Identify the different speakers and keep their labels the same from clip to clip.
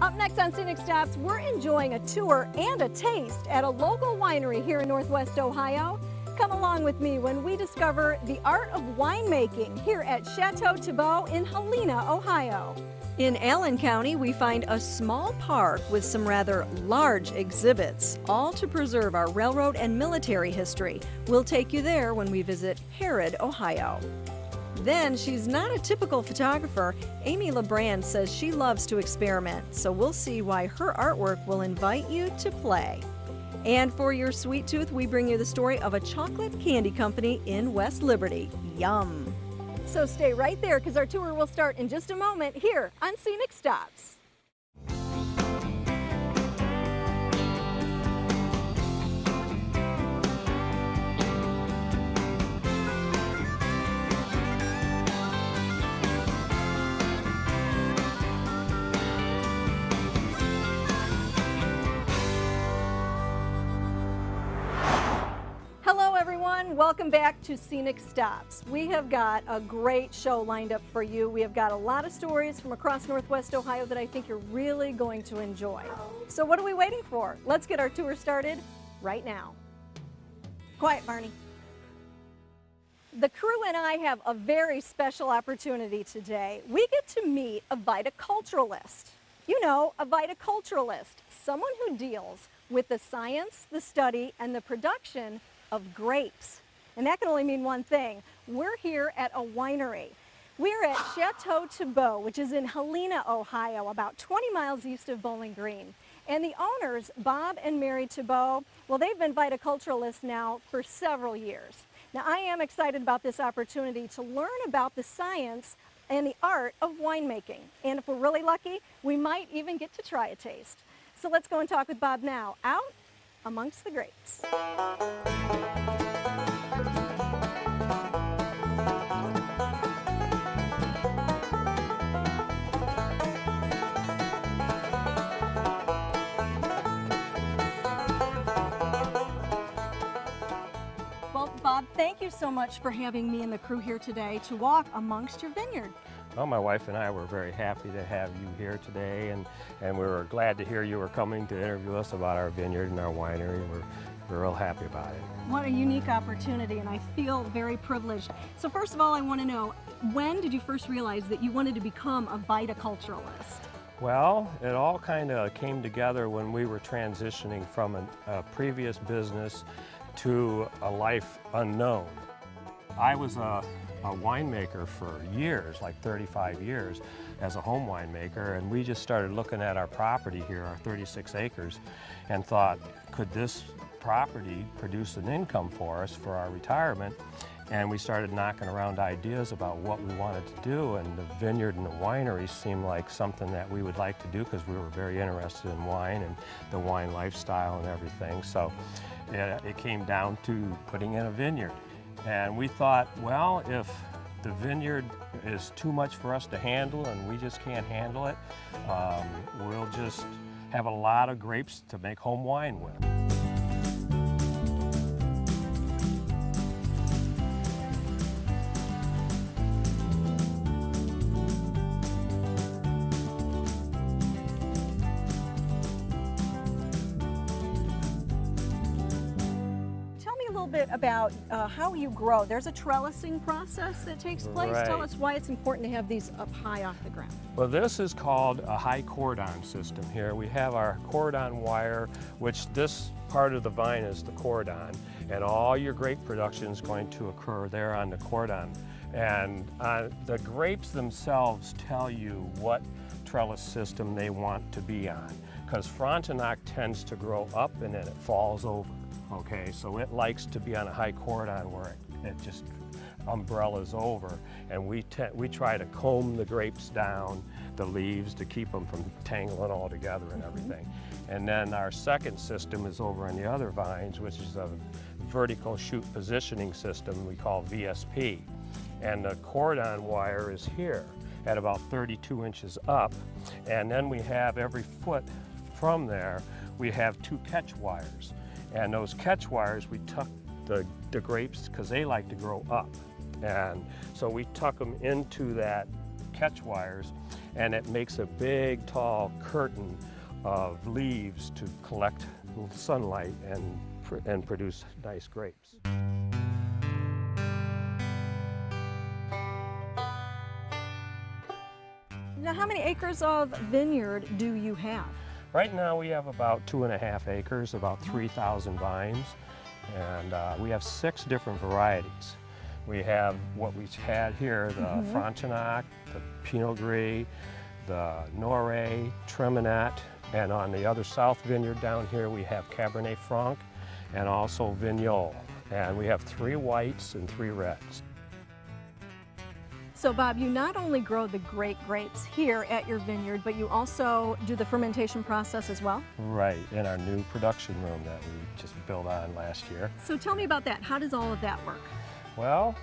Speaker 1: Up next on Scenic Stops, we're enjoying a tour and a taste at a local winery here in Northwest Ohio. Come along with me when we discover the art of winemaking here at Chateau Tebeau in Helena, Ohio. In Allen County, we find a small park with some rather large exhibits, all to preserve our railroad and military history. We'll take you there when we visit Harrod, Ohio. Then, she's not a typical photographer. Amy Leibrand says she loves to experiment, so we'll see why her artwork will invite you to play. And for your sweet tooth, we bring you the story of a chocolate candy company in West Liberty. Yum! So stay right there because our tour will start in just a moment here on Scenic Stops. Hello everyone, welcome back to Scenic Stops. We have got a great show lined up for you. We have got a lot of stories from across Northwest Ohio that I think you're really going to enjoy. So what are we waiting for? Let's get our tour started right now. Quiet, Barney. The crew and I have a very special opportunity today. We get to meet a viticulturalist. You know, a viticulturalist, someone who deals with the science, the study, and the production of grapes. And that can only mean one thing. We're here at a winery. We're at Chateau Tebeau, which is in Helena, Ohio, about 20 miles east of Bowling Green. And the owners, Bob and Mary Tebeau, well, they've been viticulturalists now for several years. Now, I am excited about this opportunity to learn about the science and the art of winemaking. And if we're really lucky, we might even get to try a taste. So let's go and talk with Bob now, out amongst the grapes. Well, Bob, thank you so much for having me and the crew here today to walk amongst your vineyard.
Speaker 2: Well, my wife and I were very happy to have you here today, and we were glad to hear you were coming to interview us about our vineyard and our winery. We're real happy about it.
Speaker 1: What a unique opportunity, and I feel very privileged. So first of all, I want to know, when did you first realize that you wanted to become a viticulturalist?
Speaker 2: Well, it all kind of came together when we were transitioning from a previous business to a life unknown. I was a winemaker for years, like 35 years, as a home winemaker, and we just started looking at our property here, our 36 acres, and thought, could this property produce an income for us for our retirement? And we started knocking around ideas about what we wanted to do, and the vineyard and the winery seemed like something that we would like to do because we were very interested in wine and the wine lifestyle and everything. So it came down to putting in a vineyard. And we thought, well, if the vineyard is too much for us to handle and we just can't handle it, we'll just have a lot of grapes to make home wine with.
Speaker 1: About how you grow. There's a trellising process that takes place.
Speaker 2: Right.
Speaker 1: Tell us why it's important to have these up high off the ground.
Speaker 2: Well, this is called a high cordon system here. We have our cordon wire, which this part of the vine is the cordon, and all your grape production is going to occur there on the cordon. And the grapes themselves tell you what trellis system they want to be on, because Frontenac tends to grow up and then it falls over. Okay, so it likes to be on a high cordon where it just umbrellas over, and we try to comb the grapes down, the leaves, to keep them from tangling all together and everything. And then our second system is over on the other vines, which is a vertical shoot positioning system we call VSP. And the cordon wire is here at about 32 inches up, and then we have every foot from there, we have 2 catch wires. And those catch wires, we tuck the grapes because they like to grow up. And so we tuck them into that catch wires, and it makes a big, tall curtain of leaves to collect sunlight and produce nice grapes.
Speaker 1: Now, how many acres of vineyard do you have?
Speaker 2: Right now we have about 2.5 acres, about 3,000 vines, and we have 6 different varieties. We have what we had here, the Frontenac, the Pinot Gris, the Noret, Treminat, and on the other south vineyard down here we have Cabernet Franc and also Vignoble. And we have 3 whites and 3 reds.
Speaker 1: So Bob, you not only grow the great grapes here at your vineyard, but you also do the fermentation process as well?
Speaker 2: Right, in our new production room that we just built on last year.
Speaker 1: So tell me about that. How does all of that work?
Speaker 2: Well,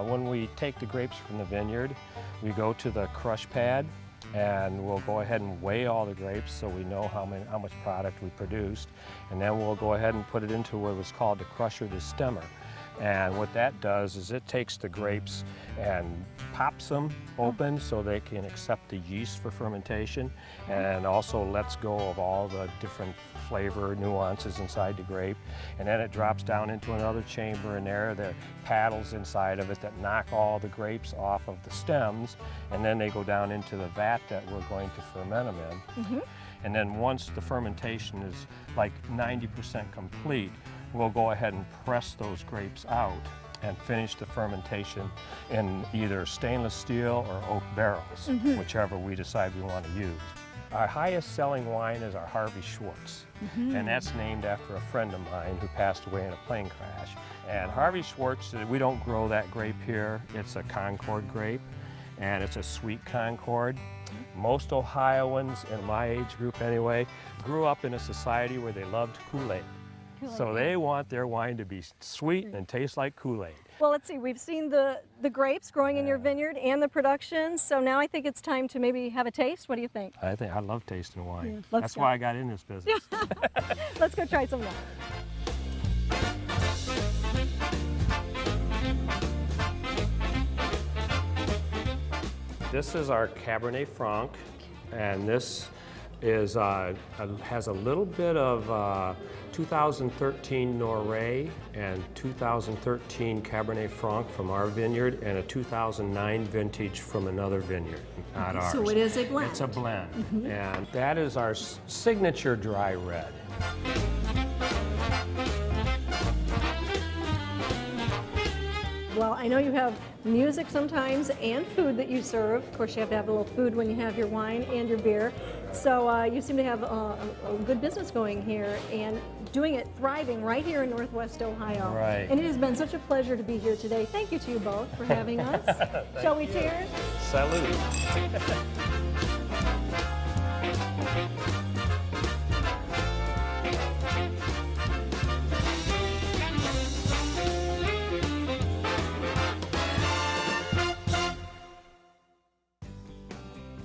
Speaker 2: when we take the grapes from the vineyard, we go to the crush pad and we'll go ahead and weigh all the grapes so we know how much product we produced. And then we'll go ahead and put it into what was called the crusher destemmer. And what that does is it takes the grapes and pops them open so they can accept the yeast for fermentation, and also lets go of all the different flavor nuances inside the grape. And then it drops down into another chamber, and there are paddles inside of it that knock all the grapes off of the stems, and then they go down into the vat that we're going to ferment them in. And then once the fermentation is like 90% complete, we'll go ahead and press those grapes out and finish the fermentation in either stainless steel or oak barrels, whichever we decide we want to use. Our highest selling wine is our Harvey Schwartz, and that's named after a friend of mine who passed away in a plane crash. And Harvey Schwartz, we don't grow that grape here. It's a Concord grape, and it's a sweet Concord. Most Ohioans, in my age group anyway, grew up in a society where they loved Kool-Aid. So they want their wine to be sweet and taste like Kool-Aid.
Speaker 1: Well, let's see, we've seen the grapes growing in your vineyard and the production, so now I think it's time to maybe have a taste. What do you think?
Speaker 2: I love tasting wine.
Speaker 1: Yeah,
Speaker 2: That's why I got in this business.
Speaker 1: Let's go try some now.
Speaker 2: This is our Cabernet Franc, and this is has a little bit of 2013 Noret and 2013 Cabernet Franc from our vineyard, and a 2009 vintage from another vineyard, not ours.
Speaker 1: So it is a blend.
Speaker 2: It's a blend, and that is our signature dry red.
Speaker 1: Well, I know you have music sometimes and food that you serve. Of course, you have to have a little food when you have your wine and your beer. So you seem to have a good business going here and doing it, thriving right here in Northwest Ohio.
Speaker 2: Right.
Speaker 1: And it has been such a pleasure to be here today. Thank you to you both for having us. Shall we cheers?
Speaker 2: Salute.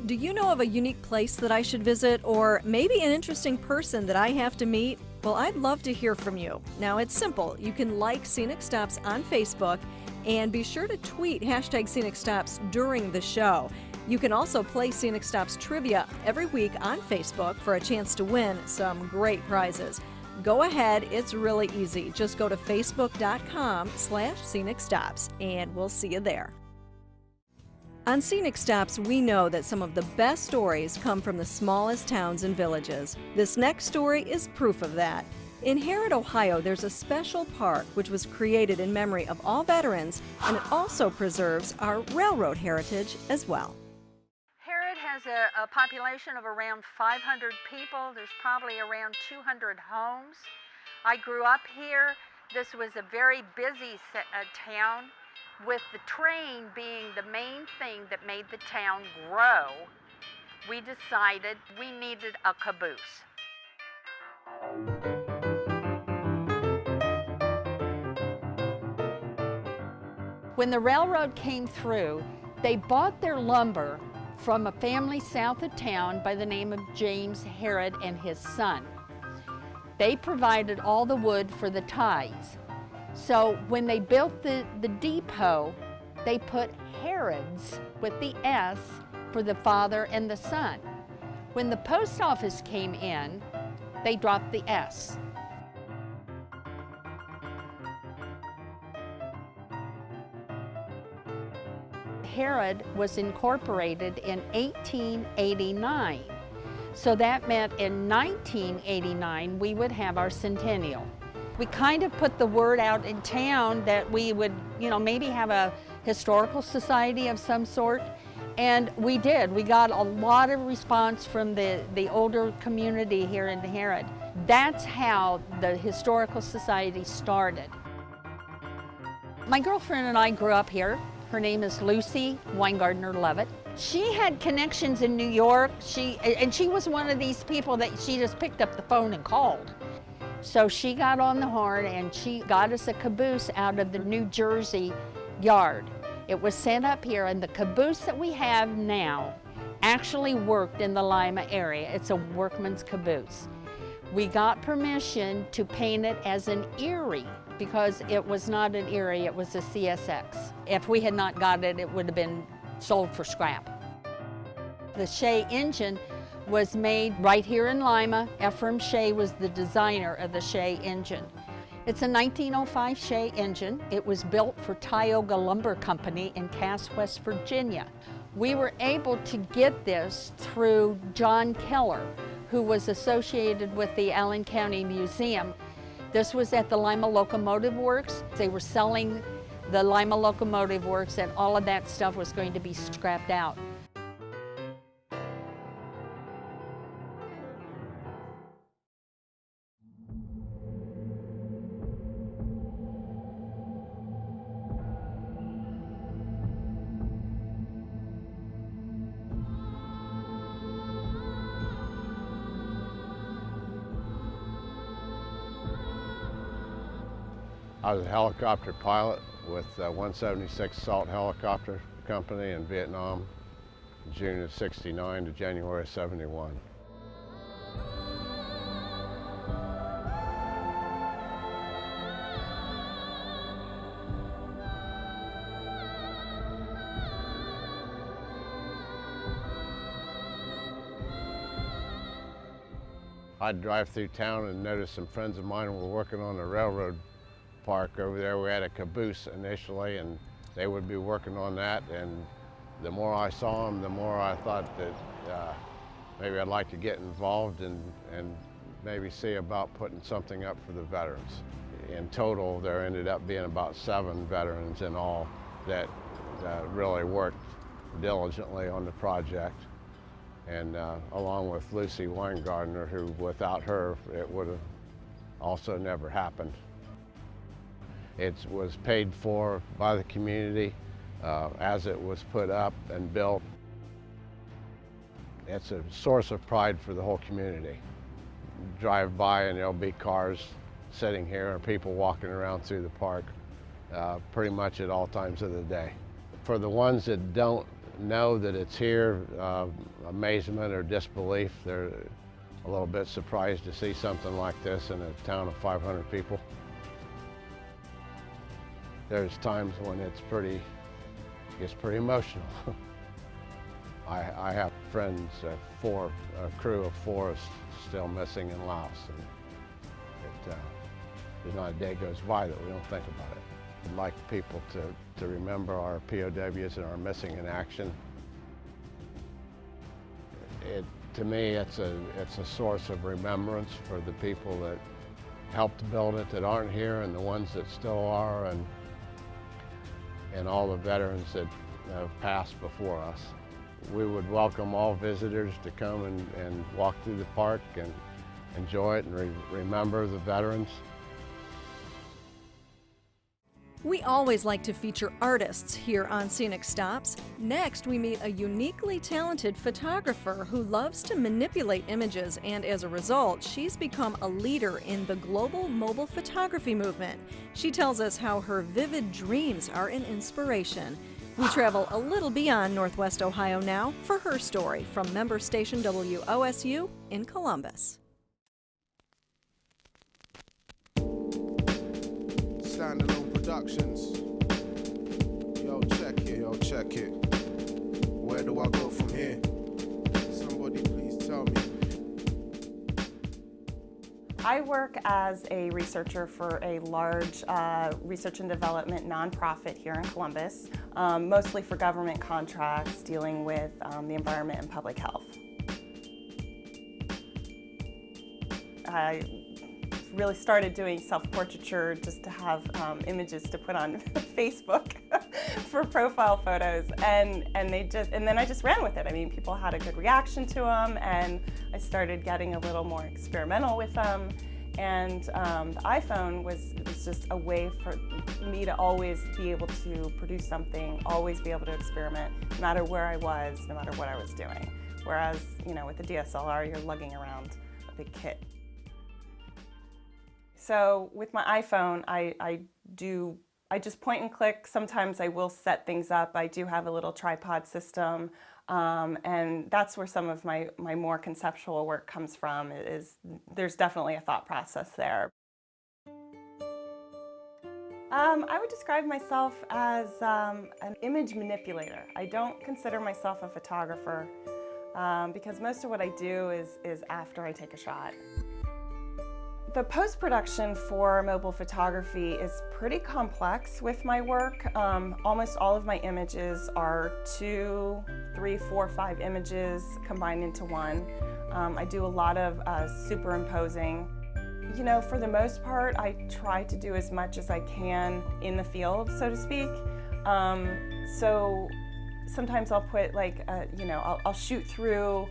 Speaker 1: Do you know of a unique place that I should visit, or maybe an interesting person that I have to meet? Well, I'd love to hear from you. Now, it's simple. You can like Scenic Stops on Facebook and be sure to tweet #Scenic Stops during the show. You can also play Scenic Stops trivia every week on Facebook for a chance to win some great prizes. Go ahead, it's really easy. Just go to facebook.com/Scenic Stops and we'll see you there. On Scenic Stops, we know that some of the best stories come from the smallest towns and villages. This next story is proof of that. In Harrod, Ohio, there's a special park which was created in memory of all veterans, and it also preserves our railroad heritage as well.
Speaker 3: Harrod has a population of around 500 people. There's probably around 200 homes. I grew up here. This was a very busy town, with the train being the main thing that made the town grow. We decided we needed a caboose. When the railroad came through, they bought their lumber from a family south of town by the name of James Harrod and his son. They provided all the wood for the ties. So when they built the depot, they put Harrods with the S for the father and the son. When the post office came in, they dropped the S. Harrod was incorporated in 1889. So that meant in 1989 we would have our centennial. We kind of put the word out in town that we would, maybe have a historical society of some sort. And we did. We got a lot of response from the older community here in Harrod. That's how the Historical Society started. My girlfriend and I grew up here. Her name is Lucy Weingartner-Levitt. She had connections in New York. She was one of these people that she just picked up the phone and called. So she got on the horn and she got us a caboose out of the New Jersey yard. It was sent up here, and the caboose that we have now actually worked in the Lima area. It's a workman's caboose. We got permission to paint it as an Erie because it was not an Erie, it was a CSX. If we had not got it, it would have been sold for scrap. The Shea engine was made right here in Lima. Ephraim Shea was the designer of the Shea engine. It's a 1905 Shea engine. It was built for Tioga Lumber Company in Cass, West Virginia. We were able to get this through John Keller, who was associated with the Allen County Museum. This was at the Lima Locomotive Works. They were selling the Lima Locomotive Works, and all of that stuff was going to be scrapped out.
Speaker 4: I was a helicopter pilot with 176 Assault Helicopter Company in Vietnam, June of '69 to January of '71. I'd drive through town and notice some friends of mine were working on the railroad park over there. We had a caboose initially, and they would be working on that, and the more I saw them, the more I thought that maybe I'd like to get involved and maybe see about putting something up for the veterans. In total, there ended up being about 7 veterans in all that really worked diligently on the project, and along with Lucy Weingartner, who without her it would have also never happened. It was paid for by the community as it was put up and built. It's a source of pride for the whole community. Drive by and there'll be cars sitting here or people walking around through the park pretty much at all times of the day. For the ones that don't know that it's here, amazement or disbelief. They're a little bit surprised to see something like this in a town of 500 people. There's times when it gets pretty emotional. I have friends, a crew of 4 is still missing in Laos, and there's not a day goes by that we don't think about it. I'd like people to remember our POWs and our missing in action. To me, it's a source of remembrance for the people that helped build it that aren't here, and the ones that still are, and all the veterans that have passed before us. We would welcome all visitors to come and walk through the park and enjoy it and remember the veterans.
Speaker 1: We always like to feature artists here on Scenic Stops. Next, we meet a uniquely talented photographer who loves to manipulate images, and as a result, she's become a leader in the global mobile photography movement. She tells us how her vivid dreams are an inspiration. We travel a little beyond Northwest Ohio now for her story from member station WOSU in Columbus.
Speaker 5: Standalone Productions. Yo, check it. Where do I go from here? Somebody please tell me.
Speaker 6: I work as a researcher for a large research and development nonprofit here in Columbus, mostly for government contracts dealing with the environment and public health. I really started doing self-portraiture just to have images to put on Facebook for profile photos, and then I just ran with it. I mean, people had a good reaction to them, and I started getting a little more experimental with them. And the iPhone was just a way for me to always be able to produce something, always be able to experiment, no matter where I was, no matter what I was doing. Whereas, you know, with the DSLR, you're lugging around a big kit. So with my iPhone, I just point and click. Sometimes I will set things up. I do have a little tripod system, and that's where some of my more conceptual work comes from. There's definitely a thought process there. I would describe myself as an image manipulator. I don't consider myself a photographer because most of what I do is after I take a shot. The post-production for mobile photography is pretty complex with my work. Almost all of my images are 2, 3, 4, 5 images combined into one. I do a lot of superimposing. You know, for the most part, I try to do as much as I can in the field, so to speak. So sometimes I'll put like, you know, I'll shoot through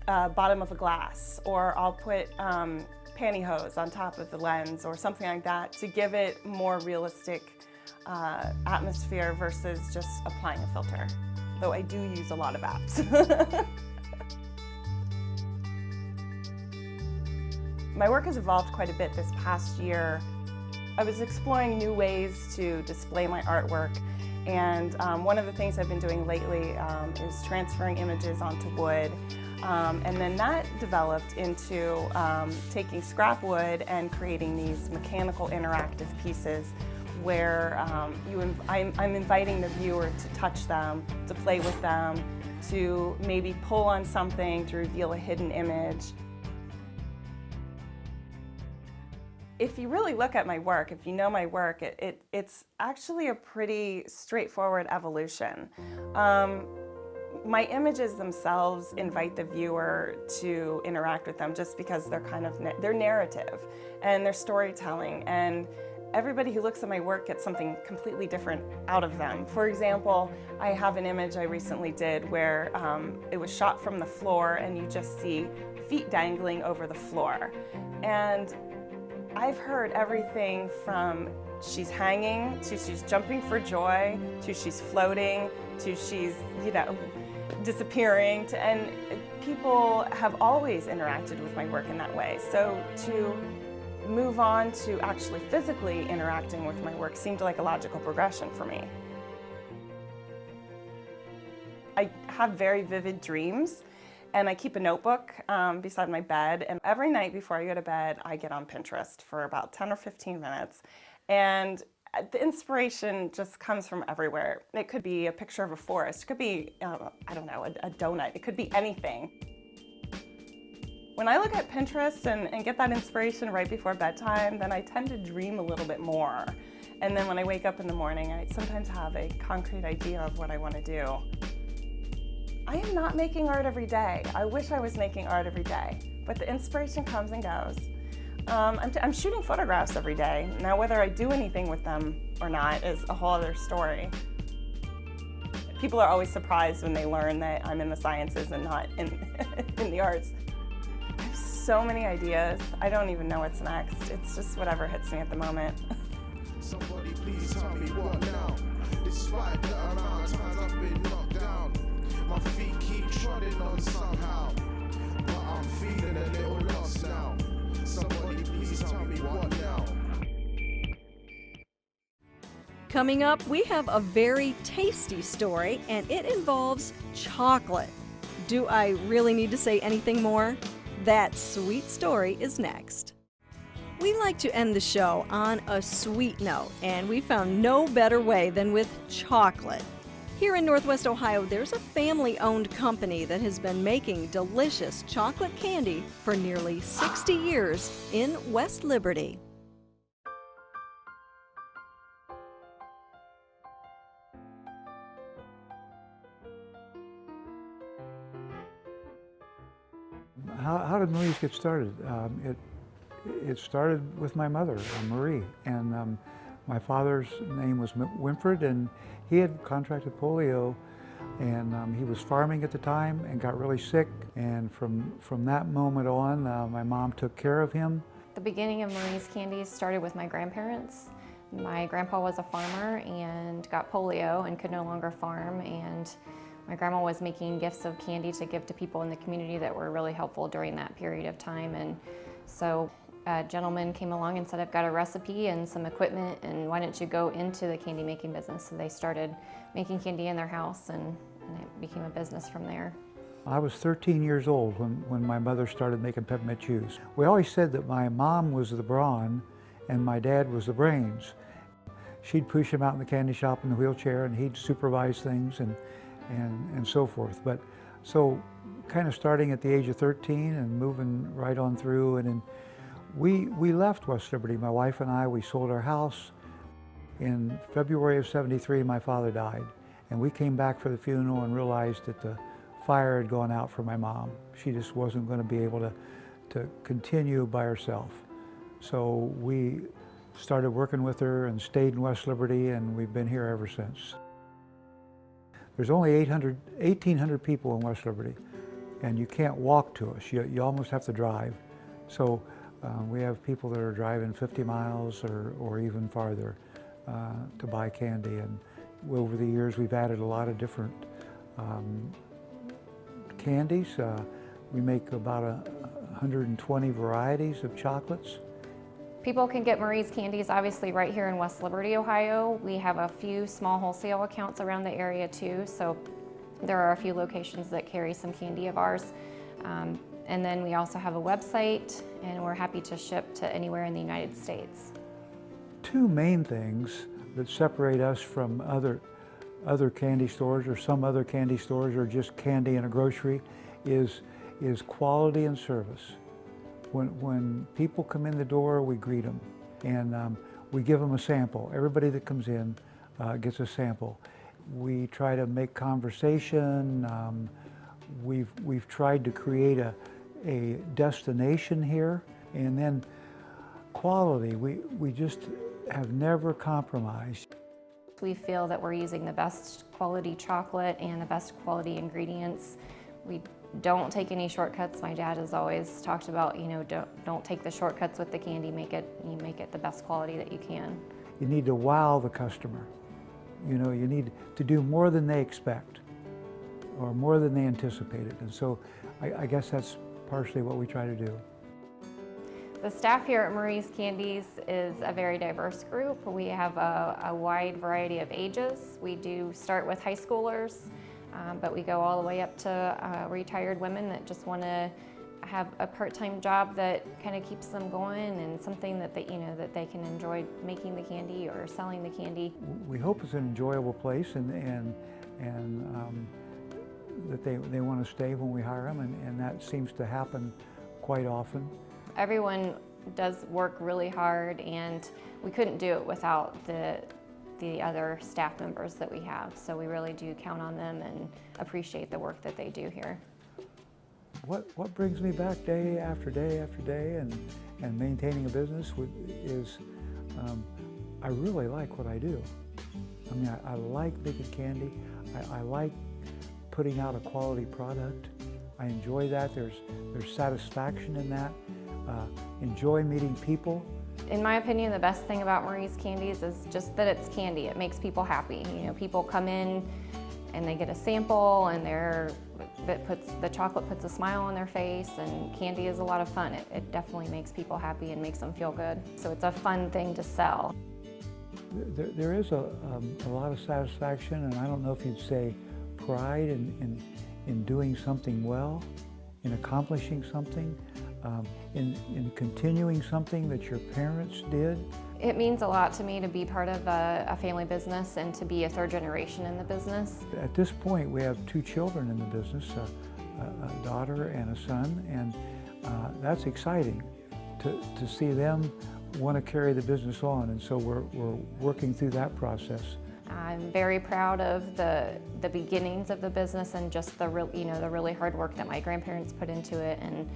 Speaker 6: bottom of a glass, or I'll put pantyhose on top of the lens or something like that to give it more realistic atmosphere versus just applying a filter, though I do use a lot of apps. My work has evolved quite a bit this past year. I was exploring new ways to display my artwork, and one of the things I've been doing lately is transferring images onto wood. And then that developed into taking scrap wood and creating these mechanical interactive pieces where I'm inviting the viewer to touch them, to play with them, to maybe pull on something to reveal a hidden image. If you really look at my work, if you know my work, it's actually a pretty straightforward evolution. My images themselves invite the viewer to interact with them just because they're kind of they're narrative and they're storytelling, and everybody who looks at my work gets something completely different out of them. For example, I have an image I recently did where it was shot from the floor and you just see feet dangling over the floor. And I've heard everything from she's hanging, to she's jumping for joy, to she's floating, to she's, you know, disappearing, and people have always interacted with my work in that way. So to move on to actually physically interacting with my work seemed like a logical progression for me. I have very vivid dreams, and I keep a notebook beside my bed, and every night before I go to bed, I get on Pinterest for about 10 or 15 minutes, and the inspiration just comes from everywhere. It could be a picture of a forest, it could be, I don't know, a donut, it could be anything. When I look at Pinterest and get that inspiration right before bedtime, then I tend to dream a little bit more. And then when I wake up in the morning, I sometimes have a concrete idea of what I want to do. I am not making art every day. I wish I was making art every day, but the inspiration comes and goes. I'm shooting photographs every day. Now, whether I do anything with them or not is a whole other story. People are always surprised when they learn that I'm in the sciences and not in the arts. I have so many ideas. I don't even know what's next. It's just whatever hits me at the moment.
Speaker 5: Somebody please tell me what now. Despite the amount of times I've been knocked down, my feet keep trotting on somehow, but I'm feeling a little lost now. Somebody please tell me what now.
Speaker 1: Coming up, we have a very tasty story, and it involves chocolate. Do I really need to say anything more? That sweet story is next. We like to end the show on a sweet note, and we found no better way than with chocolate. Here in Northwest Ohio, there's a family-owned company that has been making delicious chocolate candy for nearly 60 years in West Liberty.
Speaker 7: How did Marie's get started? It started with my mother, Marie, and my father's name was Winfred, and he had contracted polio, and he was farming at the time and got really sick, and from that moment on, my mom took care of him.
Speaker 8: The beginning of Marie's Candies started with my grandparents. My grandpa was a farmer and got polio and could no longer farm, and my grandma was making gifts of candy to give to people in the community that were really helpful during that period of time. And so a gentleman came along and said, I've got a recipe and some equipment, and why don't you go into the candy making business? So they started making candy in their house, and it became a business from there.
Speaker 7: I was 13 years old when my mother started making peppermint chews. We always said that my mom was the brawn and my dad was the brains. She'd push him out in the candy shop in the wheelchair, and he'd supervise things and so forth. But so kind of starting at the age of 13 and moving right on through, and then we left West Liberty, my wife and I. We sold our house. In February of '73, my father died, and we came back for the funeral and realized that the fire had gone out for my mom. She just wasn't going to be able to continue by herself. So we started working with her and stayed in West Liberty, and we've been here ever since. There's only 1,800 people in West Liberty, and you can't walk to us. You almost have to drive. So we have people that are driving 50 miles or even farther to buy candy. And over the years, we've added a lot of different candies. We make about 120 varieties of chocolates.
Speaker 8: People can get Marie's Candies obviously right here in West Liberty, Ohio. We have a few small wholesale accounts around the area too, so there are a few locations that carry some candy of ours. And then we also have a website, and we're happy to ship to anywhere in the United States.
Speaker 7: Two main things that separate us from other candy stores or some other candy stores or just candy in a grocery is quality and service. When people come in the door, we greet them, and we give them a sample. Everybody that comes in gets a sample. We try to make conversation. We've tried to create a destination here, and then quality. We just have never compromised.
Speaker 8: We feel that we're using the best quality chocolate and the best quality ingredients. We don't take any shortcuts. My dad has always talked about, don't take the shortcuts with the candy. You make it the best quality that you can.
Speaker 7: You need to wow the customer. You need to do more than they expect or more than they anticipated. And so I guess that's partially what we try to do.
Speaker 8: The staff here at Marie's Candies is a very diverse group. We have a wide variety of ages. We do start with high schoolers, but we go all the way up to retired women that just want to have a part-time job that kind of keeps them going and something that they can enjoy making the candy or selling the candy.
Speaker 7: We hope it's an enjoyable place and that they want to stay when we hire them, and that seems to happen quite often.
Speaker 8: Everyone does work really hard, and we couldn't do it without the other staff members that we have. So we really do count on them and appreciate the work that they do here.
Speaker 7: What brings me back day after day after day and maintaining a business is I really like what I do. I mean, I like making candy. I like putting out a quality product. I enjoy that. There's satisfaction in that. Enjoy meeting people.
Speaker 8: In my opinion, the best thing about Marie's Candies is just that it's candy. It makes people happy. People come in and they get a sample, and the chocolate puts a smile on their face, and candy is a lot of fun. It definitely makes people happy and makes them feel good. So it's a fun thing to sell.
Speaker 7: There is a lot of satisfaction, and I don't know if you'd say pride in doing something well, in accomplishing something. in continuing something that your parents did?
Speaker 8: It means a lot to me to be part of a family business and to be a third generation in the business.
Speaker 7: At this point, we have 2 children in the business, a daughter and a son, and that's exciting to see them want to carry the business on, and so we're working through that process.
Speaker 8: I'm very proud of the beginnings of the business and just the really hard work that my grandparents put into it, and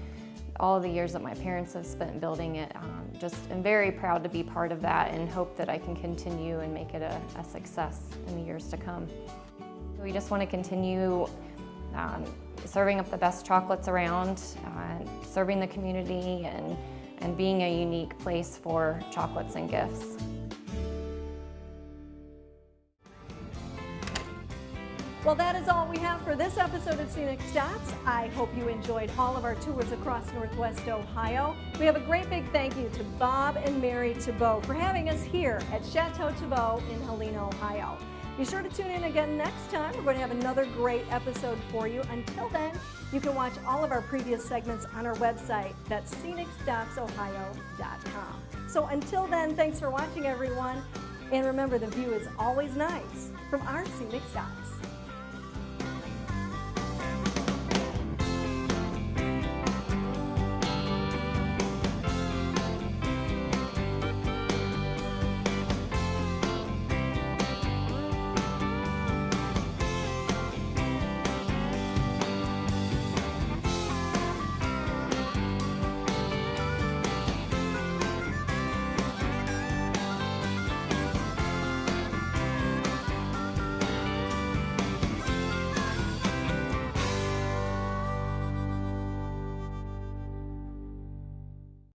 Speaker 8: all the years that my parents have spent building it. I'm very proud to be part of that and hope that I can continue and make it a success in the years to come. We just want to continue serving up the best chocolates around, serving the community, and being a unique place for chocolates and gifts.
Speaker 1: Well, that is all we have for this episode of Scenic Stops. I hope you enjoyed all of our tours across Northwest Ohio. We have a great big thank you to Bob and Mary Tebeau for having us here at Chateau Tebeau in Helena, Ohio. Be sure to tune in again next time. We're going to have another great episode for you. Until then, you can watch all of our previous segments on our website. That's scenicstopsohio.com. So until then, thanks for watching, everyone. And remember, the view is always nice from our Scenic Stops.